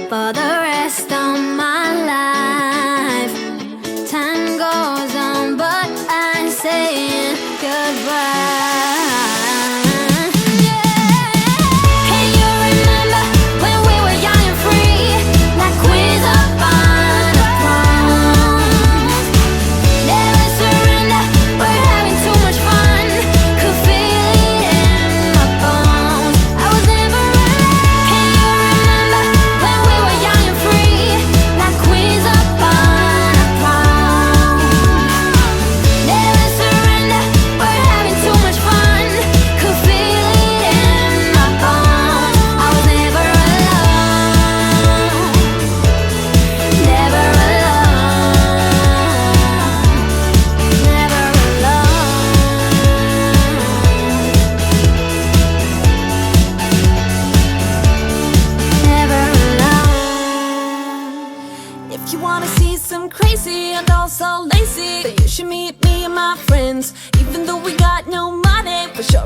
for the rest of my life. Time goes on, but I'm saying goodbye.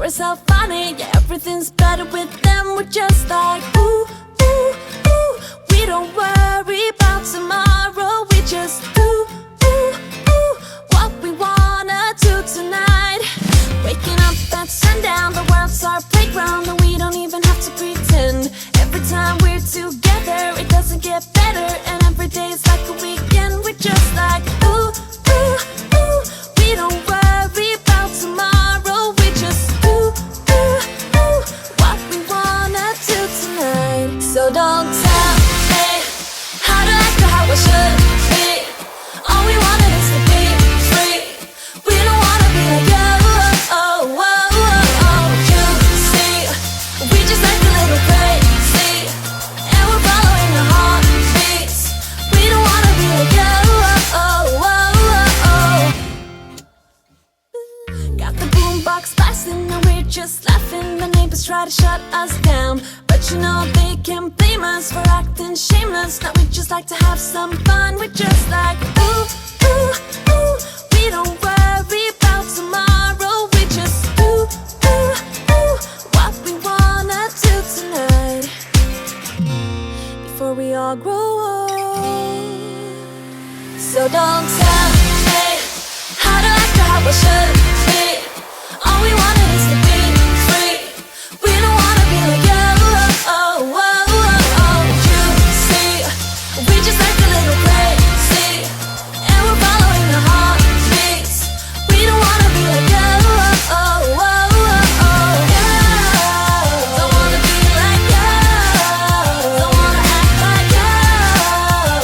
It's so funny, yeah, everything's better with them. We're just like, ooh, ooh, ooh. We don't worry about tomorrow. We just, ooh, ooh, ooh. What we wanna do tonight. Waking up at sundown, the world's our playground, and we don't even have to pretend. Every time we're together, it doesn't get better, and every day's like a weekend. We're just like, ooh, ooh, ooh. We don't worry about tomorrow. We just, ooh, ooh, ooh. What we wanna do tonight. So don't tell me how to act or how I should be. All we wanted is to be free. We don't wanna be like you. Oh, oh, oh, oh. You see, we just act a little crazy, and we're following our heartbeats. We don't wanna be like you. Oh, oh, oh, oh. Got the boombox blasting and we're just laughing. The neighbors try to shut us down, but you know they can't blame us for acting shameless. Now we just like to have some fun. We're just like, ooh, ooh, ooh. We don't worry about tomorrow. We just, ooh, ooh, ooh. What we wanna do tonight, before we all grow old. So don't tell me how to act or how I should be. All we wanted is to be free. We don't wanna be like you. Oh, oh, oh, oh. You see, we just act a little crazy, and we're following our heartbeats. We don't wanna be like you. Oh, oh, oh, oh. Yeah. Don't wanna be like you. Don't wanna act like you. Oh, oh,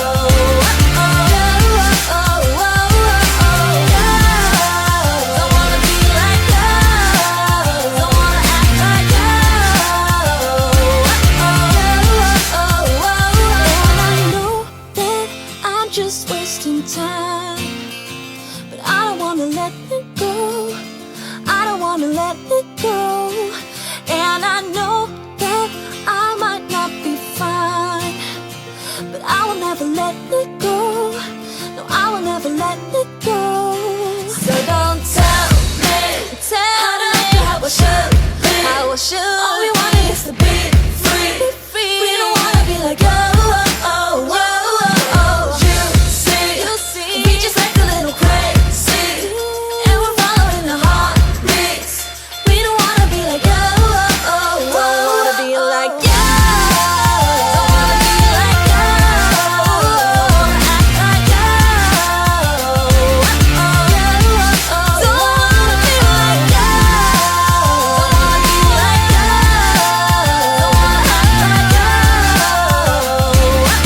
oh, oh, oh. Yeah. Don't wanna be like you. Don't wanna act like you. Oh, oh, oh, oh. And I know that I'm just wasting time, but I don't wanna let it go. I don't wanna let it go. And I know that I might not be fine, but I will never let it go. No, I will never let it go. So don't tell me how to act or how I should be. How I should. All we wanted is to be free. We don't wanna be like you. Oh, oh, oh, oh. You see, we just act a little crazy, and we're following our heartbeats. We don't wanna be like you. Oh, oh, oh. Don't wanna be like you. Don't wanna be like you. Don't wanna act like you. Oh, oh, oh. Don't wanna be like you. Don't wanna be like you. Don't wanna act like you.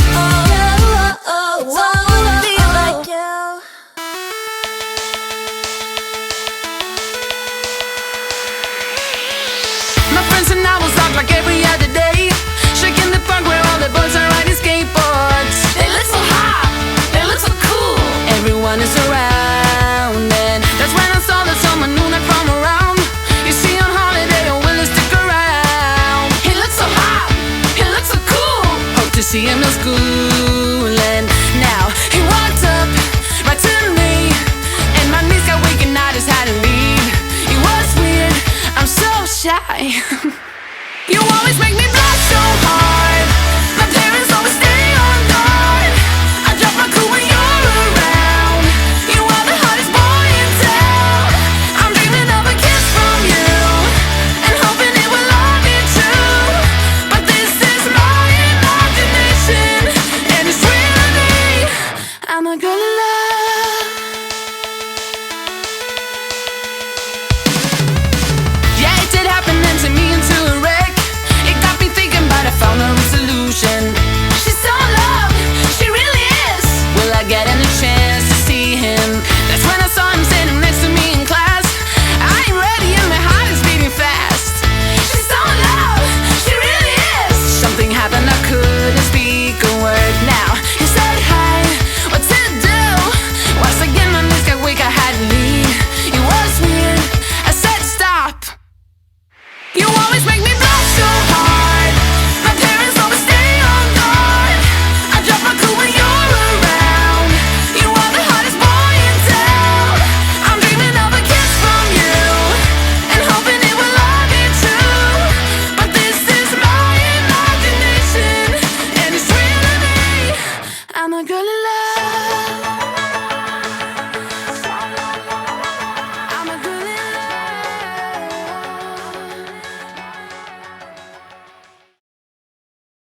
Oh, oh, oh. Don't wanna be like you. My friends and I will talk like every other day, shaking the park where all the boys are riding skateboards. They look so hot, they look so cool. Everyone is around, and that's when I saw that someone new not from around. You see, on holiday, or will he stick around? He looks so hot, he looks so cool. Hope to see him in school, and now he walked up right to me, and my knees got weak and I just had to leave. It was weird, I'm so shy.